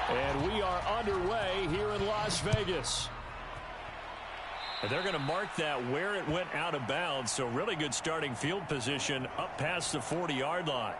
And we are underway here in Las Vegas. And they're going to mark that where it went out of bounds. So really good starting field position up past the 40-yard line.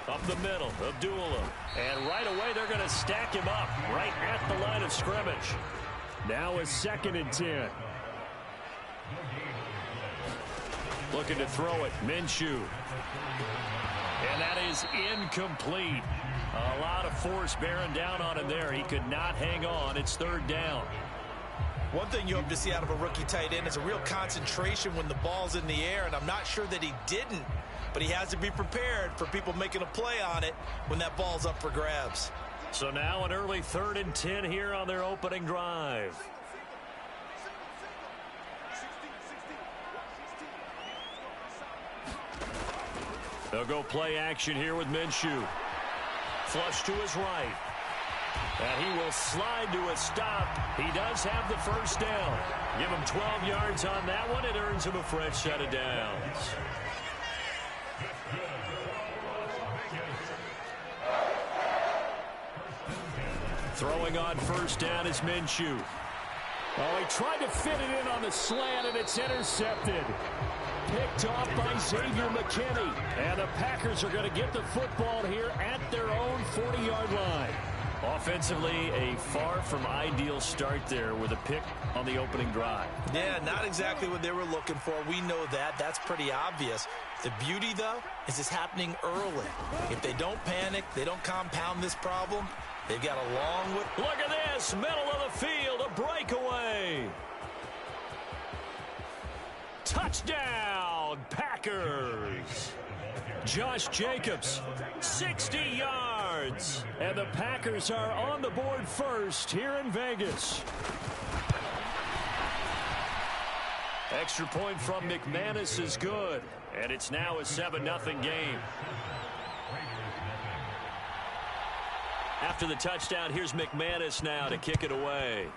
Up the middle, Abdullah. And right away, they're going to stack him up right at the line of scrimmage. Now a 2nd and 10. Looking to throw it, Minshew. And that is incomplete. A lot of force bearing down on him there. He could not hang on. It's 3rd down. One thing you hope to see out of a rookie tight end is a real concentration when the ball's in the air, and I'm not sure that he didn't. But he has to be prepared for people making a play on it when that ball's up for grabs. So now an early 3rd and 10 here on their opening drive. They'll go play action here with Minshew. Flush to his right. And he will slide to a stop. He does have the 1st down. Give him 12 yards on that one. It earns him a fresh set of downs. Throwing on 1st down is Minshew. Oh, he tried to fit it in on the slant, and it's intercepted. Picked off by Xavier McKinney. And the Packers are going to get the football here at their own 40-yard line. Offensively, a far from ideal start there with a pick on the opening drive. Yeah, not exactly what they were looking for. We know that. That's pretty obvious. The beauty, though, is it's happening early. If they don't panic, they don't compound this problem, they've got a long way. Look at this, middle of the field, a breakaway. Touchdown, Packers. Josh Jacobs, 60 yards. And the Packers are on the board first here in Vegas. Extra point from McManus is good. And it's now a 7-0 game. After the touchdown, here's McManus now to kick it away.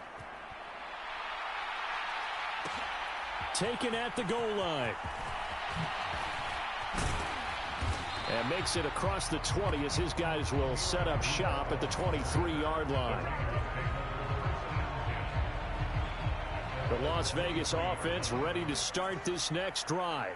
Taken at the goal line. And makes it across the 20 as his guys will set up shop at the 23-yard line. The Las Vegas offense ready to start this next drive.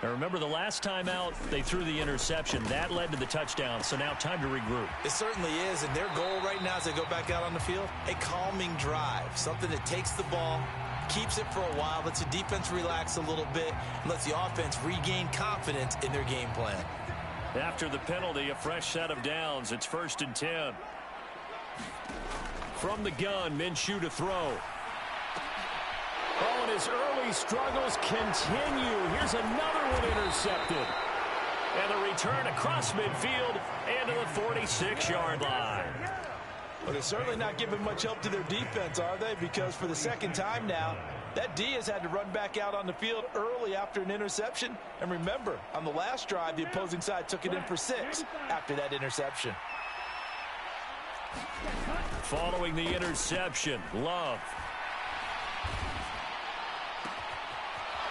Now remember, the last time out, they threw the interception. That led to the touchdown, so now time to regroup. It certainly is, and their goal right now as they go back out on the field, a calming drive, something that takes the ball, keeps it for a while, lets the defense relax a little bit, and lets the offense regain confidence in their game plan. After the penalty, a fresh set of downs. It's 1st and 10. From the gun, Minshew to throw. Oh, and his early struggles continue. Here's another one intercepted. And the return across midfield and to the 46-yard line. Well, they're certainly not giving much help to their defense, are they? Because for the 2nd time now, that D has had to run back out on the field early after an interception. And remember, on the last drive, the opposing side took it in for 6 after that interception. Following the interception, Love.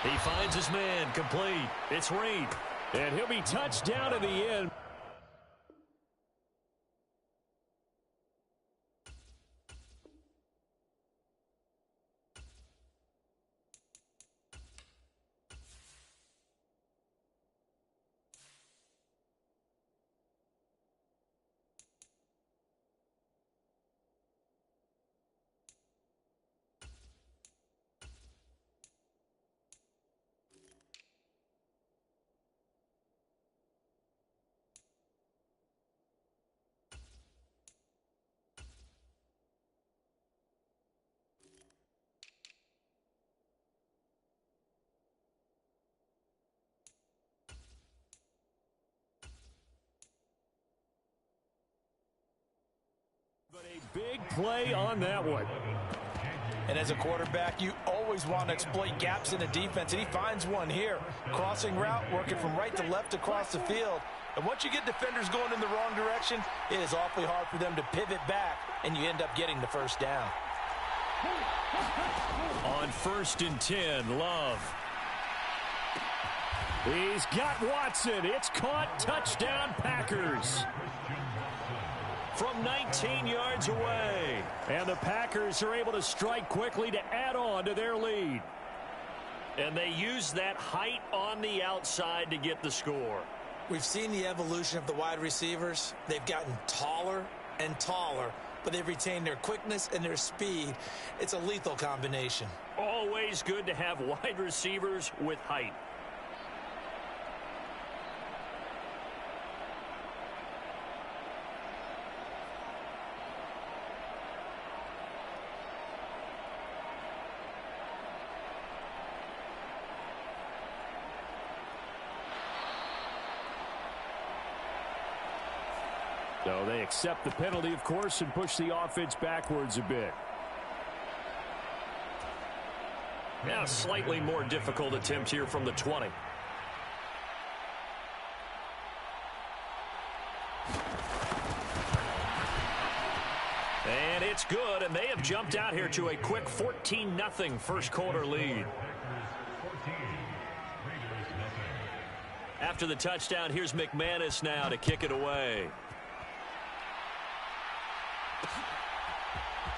He finds his man, complete. It's Reed. And he'll be touched down at the end. But a big play on that one. And as a quarterback, you always want to exploit gaps in the defense, and he finds one here. Crossing route, working from right to left across the field. And once you get defenders going in the wrong direction, it is awfully hard for them to pivot back, and you end up getting the first down. On 1st and 10, Love. He's got Watson. It's caught. Touchdown, Packers. From 19 yards away. And the Packers are able to strike quickly to add on to their lead. And they use that height on the outside to get the score. We've seen the evolution of the wide receivers. They've gotten taller and taller, but they've retained their quickness and their speed. It's a lethal combination. Always good to have wide receivers with height. So they accept the penalty, of course, and push the offense backwards a bit. Now a slightly more difficult attempt here from the 20. And it's good, and they have jumped out here to a quick 14-0 first quarter lead. After the touchdown, here's McManus now to kick it away.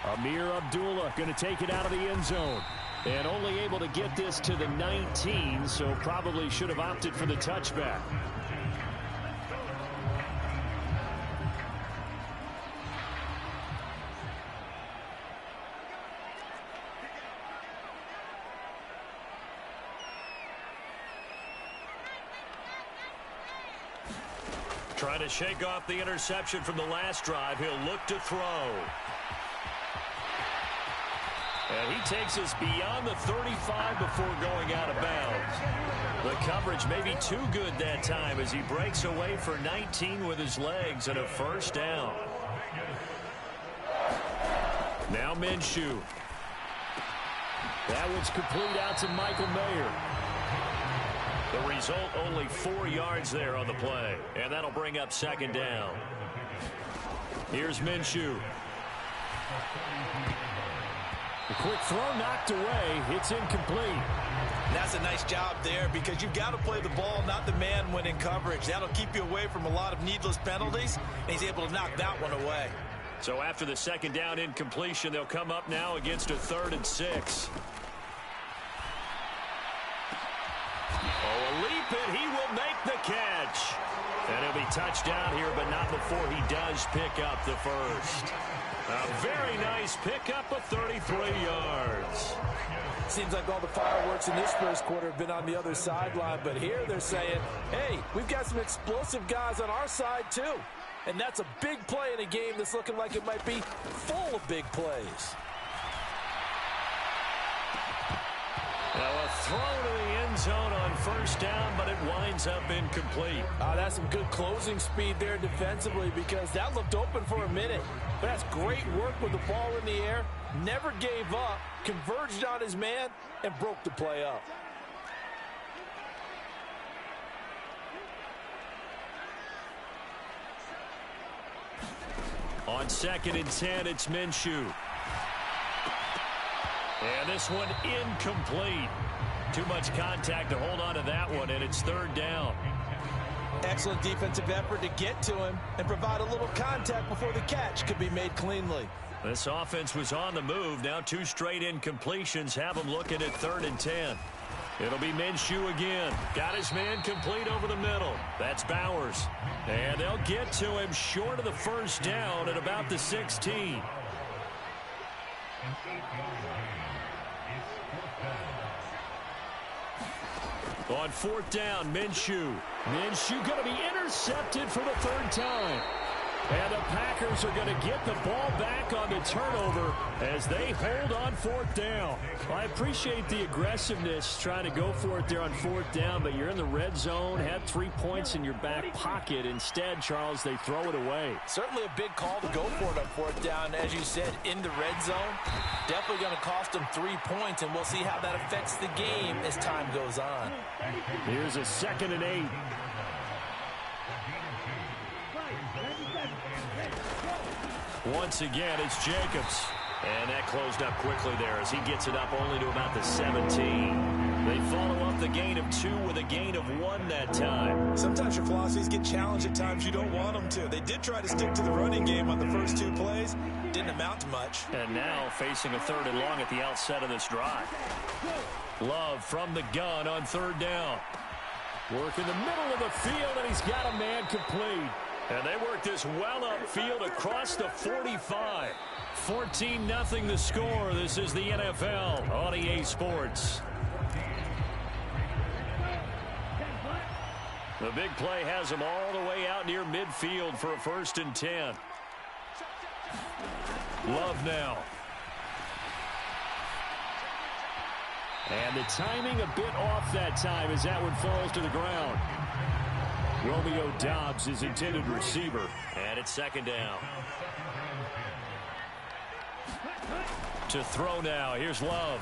Amir Abdullah going to take it out of the end zone. And only able to get this to the 19, so probably should have opted for the touchback. Trying to shake off the interception from the last drive. He'll look to throw. And he takes us beyond the 35 before going out of bounds. The coverage may be too good that time as he breaks away for 19 with his legs and a first down. Now Minshew. That one's complete out to Michael Mayer. The result, only 4 yards there on the play. And that'll bring up second down. Here's Minshew. The quick throw knocked away. It's incomplete. That's a nice job there because you've got to play the ball, not the man when in coverage. That'll keep you away from a lot of needless penalties, and he's able to knock that one away. So after the second down incompletion, they'll come up now against a 3rd and 6. Oh, a leap, and he will make the catch. And he'll be touched down here, but not before he does pick up the first. A very nice pickup of 33 yards. Seems like all the fireworks in this first quarter have been on the other sideline, but here they're saying, hey, we've got some explosive guys on our side too. And that's a big play in a game that's looking like it might be full of big plays. Now a throw to the end zone on first down, but it winds up incomplete. That's some good closing speed there defensively because that looked open for a minute. But that's great work with the ball in the air. Never gave up, converged on his man, and broke the play up. On 2nd and 10, it's Minshew. And this one incomplete. Too much contact to hold on to that one, and it's 3rd down. Excellent defensive effort to get to him and provide a little contact before the catch could be made cleanly. This offense was on the move. Now 2 straight incompletions have them looking at 3rd and 10. It'll be Minshew again. Got his man complete over the middle. That's Bowers. And they'll get to him short of the first down at about the 16. On 4th down, Minshew. Minshew going to be intercepted for the 3rd time. And the Packers are going to get the ball back on the turnover as they hold on fourth down. I appreciate the aggressiveness trying to go for it there on fourth down, but you're in the red zone, had 3 points in your back pocket. Instead, Charles, they throw it away. Certainly a big call to go for it on fourth down. As you said, in the red zone, definitely going to cost them 3 points, and we'll see how that affects the game as time goes on. Here's a 2nd and 8. Once again, it's Jacobs. And that closed up quickly there as he gets it up only to about the 17. They follow up the gain of 2 with a gain of 1 that time. Sometimes your philosophies get challenged at times you don't want them to. They did try to stick to the running game on the first 2 plays. Didn't amount to much. And now facing a 3rd and long at the outset of this drive. Love from the gun on 3rd down. Work in the middle of the field, and he's got a man complete. And they work this well upfield across the 45. 14-0 the score. This is the NFL on EA Sports. The big play has them all the way out near midfield for a 1st and 10. Love now. And the timing a bit off that time as that one falls to the ground. Romeo Doubs is intended receiver. And it's 2nd down. To throw now. Here's Love.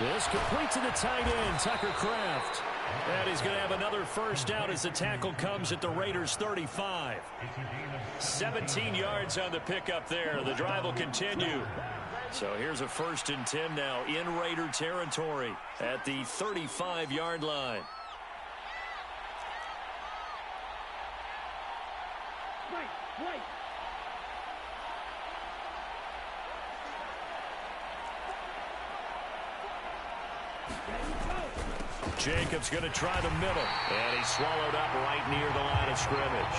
This complete to the tight end, Tucker Kraft. And he's going to have another 1st down as the tackle comes at the Raiders' 35. 17 yards on the pickup there. The drive will continue. So here's a 1st and 10 now in Raider territory at the 35-yard line. Jacobs going to try the middle, and he's swallowed up right near the line of scrimmage.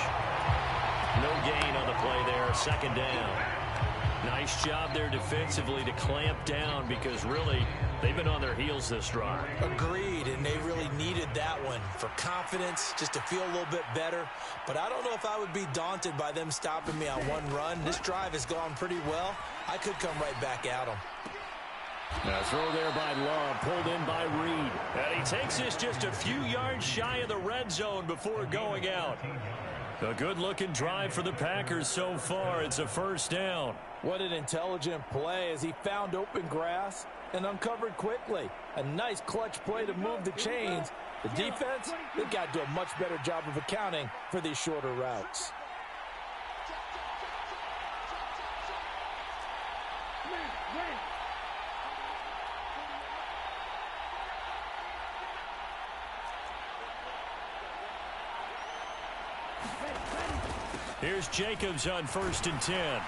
No gain on the play there, 2nd down. Nice job there defensively to clamp down because really they've been on their heels this drive. Agreed, and they really needed that one for confidence, just to feel a little bit better. But I don't know if I would be daunted by them stopping me on one run. This drive has gone pretty well. I could come right back at them. Now throw there by Love, pulled in by Reed. And he takes this just a few yards shy of the red zone before going out. A good-looking drive for the Packers so far. It's a 1st down. What an intelligent play as he found open grass and uncovered quickly. A nice clutch play to move the chains. The defense, they've got to do a much better job of accounting for these shorter routes. Here's Jacobs on 1st and 10.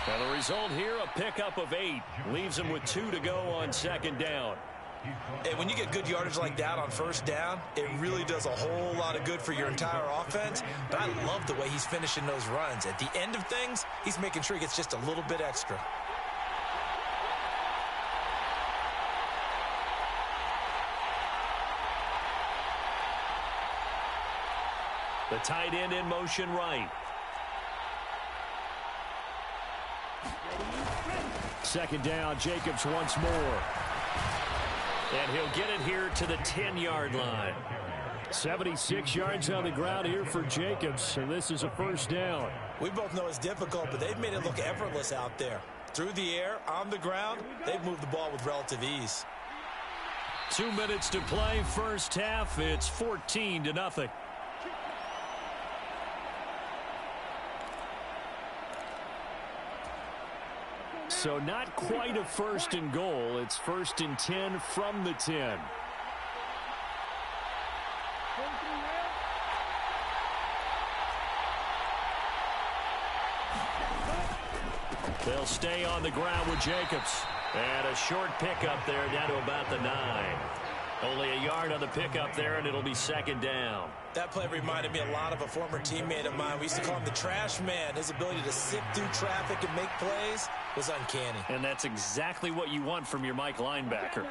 And the result here, a pickup of 8. Leaves him with 2 to go on 2nd down. Hey, when you get good yardage like that on 1st down, it really does a whole lot of good for your entire offense. But I love the way he's finishing those runs. At the end of things, he's making sure he gets just a little bit extra. The tight end in motion right. 2nd down, Jacobs once more. And he'll get it here to the 10-yard line. 76 yards on the ground here for Jacobs, and this is a 1st down. We both know it's difficult, but they've made it look effortless out there. Through the air, on the ground, they've moved the ball with relative ease. 2 minutes to play, 1st half. It's 14-0. So not quite a 1st and goal. It's 1st and 10 from the 10. They'll stay on the ground with Jacobs. And a short pickup there down to about the 9. Only a yard on the pickup there, and it'll be 2nd down. That play reminded me a lot of a former teammate of mine. We used to call him the trash man. His ability to sift through traffic and make plays was uncanny. And that's exactly what you want from your Mike linebacker.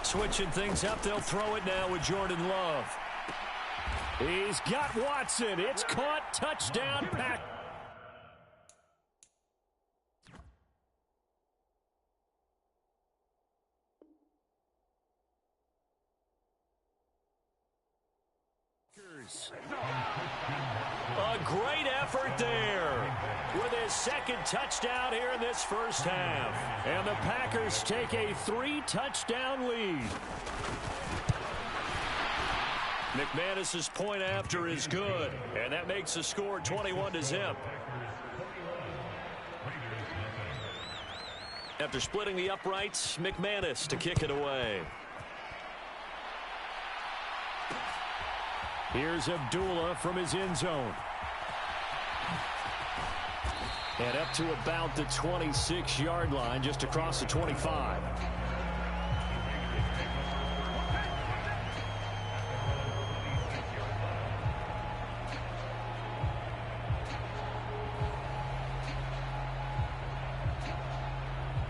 Switching things up, they'll throw it now with Jordan Love. He's got Watson. It's caught. Touchdown, Packers. A great effort there with his second touchdown here in this first half. And the Packers take a 3-touchdown lead. McManus's point after is good, and that makes the score 21-0. After splitting the uprights, McManus to kick it away. Here's Abdullah from his end zone. And up to about the 26-yard line, just across the 25.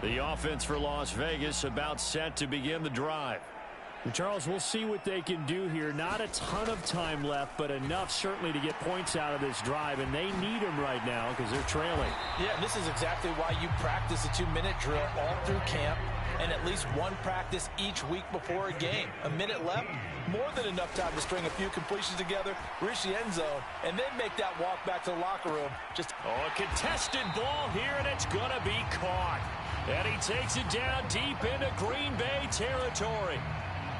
The offense for Las Vegas about set to begin the drive. And Charles, we'll see what they can do here. Not a ton of time left, but enough certainly to get points out of this drive, and they need them right now because they're trailing. Yeah, this is exactly why you practice a 2-minute drill all through camp and at least one practice each week before a game. A minute left, more than enough time to string a few completions together, reach the end zone, and then make that walk back to the locker room. A contested ball here, and it's going to be caught. And he takes it down deep into Green Bay territory.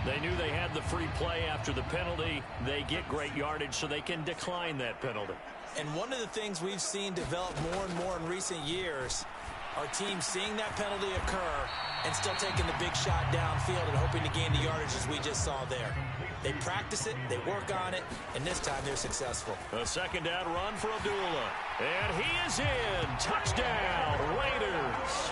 They knew they had the free play after the penalty. They get great yardage, so they can decline that penalty. And one of the things we've seen develop more and more in recent years are teams seeing that penalty occur and still taking the big shot downfield and hoping to gain the yardage as we just saw there. They practice it, they work on it, and this time they're successful. A second down run for Abdullah. And he is in. Touchdown, Raiders.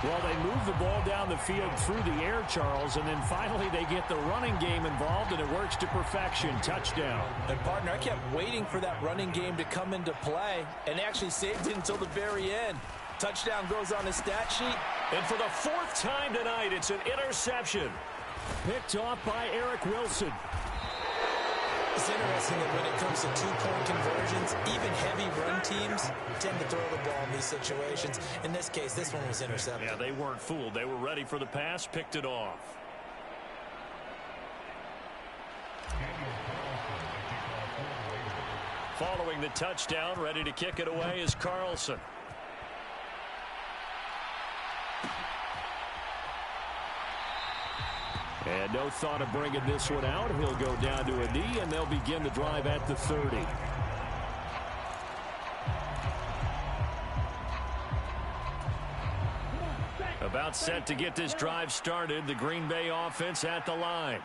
Well, they move the ball down the field through the air, Charles, and then finally they get the running game involved, and it works to perfection. Touchdown. And, partner, I kept waiting for that running game to come into play and actually saved it until the very end. Touchdown goes on the stat sheet. And for the fourth time tonight, it's an interception. Picked off by Eric Wilson. It's interesting that when it comes to two-point conversions, even heavy run teams tend to throw the ball in these situations. In this case, this one was intercepted. Yeah, they weren't fooled. They were ready for the pass, picked it off. Following the touchdown, ready to kick it away is Carlson. And no thought of bringing this one out. He'll go down to a knee, and they'll begin the drive at the 30. About set to get this drive started. The Green Bay offense at the line.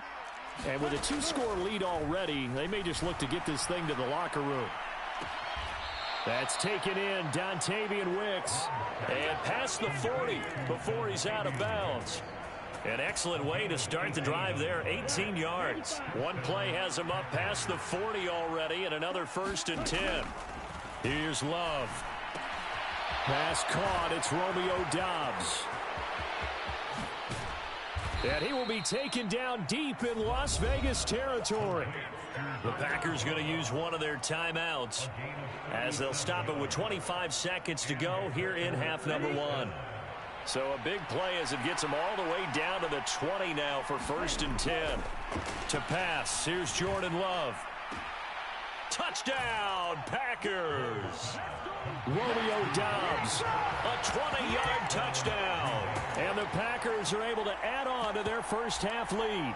And with a 2-score lead already, they may just look to get this thing to the locker room. That's taken in, Dontavian Wicks. And past the 40 before he's out of bounds. An excellent way to start the drive there, 18 yards. One play has him up past the 40 already, and another 1st and 10. Here's Love. Pass caught, it's Romeo Doubs. And he will be taken down deep in Las Vegas territory. The Packers going to use one of their timeouts as they'll stop it with 25 seconds to go here in half number 1. So a big play as it gets them all the way down to the 20 now for 1st and 10. To pass, here's Jordan Love. Touchdown, Packers. Romeo Doubs, a 20-yard touchdown. And the Packers are able to add on to their first half lead.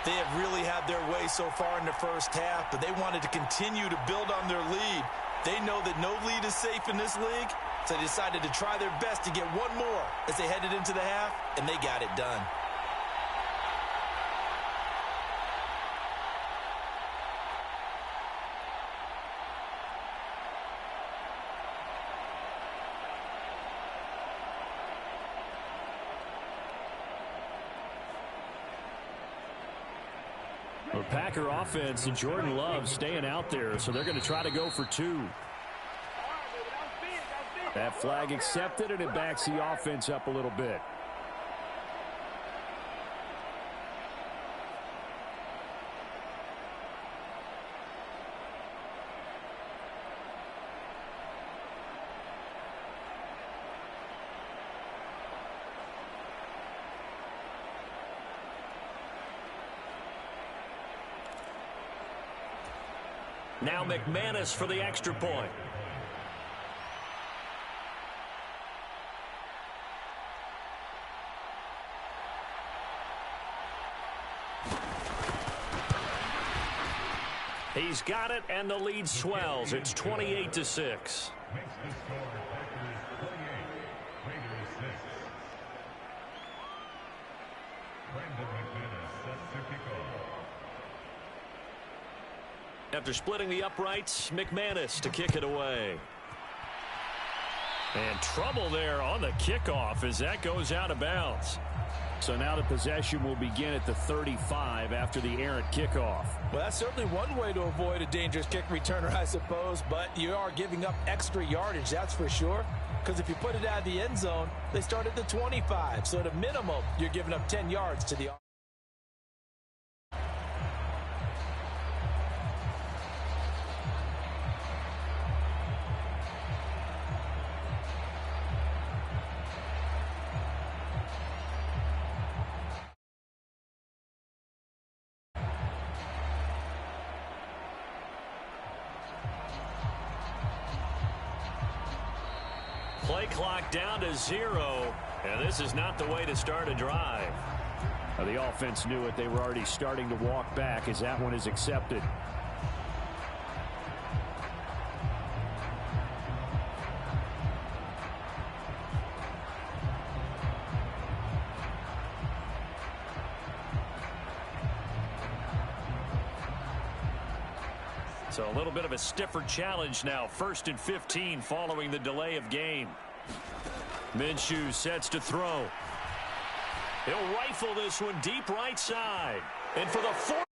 They have really had their way so far in the first half, but they wanted to continue to build on their lead. They know that no lead is safe in this league, so they decided to try their best to get one more as they headed into the half, and they got it done. The Packer offense and Jordan Love staying out there, so they're going to try to go for 2. That flag accepted, and it backs the offense up a little bit. Now McManus for the extra point. He's got it, and the lead swells. It's 28-6. After splitting the uprights, McManus to kick it away. And trouble there on the kickoff as that goes out of bounds. So now the possession will begin at the 35 after the errant kickoff. Well, that's certainly one way to avoid a dangerous kick returner, I suppose, but you are giving up extra yardage, that's for sure. Because if you put it out of the end zone, they start at the 25. So at a minimum, you're giving up 10 yards to the play clock down to 0, and this is not the way to start a drive. The offense knew it. They were already starting to walk back as that one is accepted. So a little bit of a stiffer challenge now. 1st and 15 following the delay of game. Minshew sets to throw. He'll rifle this one deep right side. And for the fourth.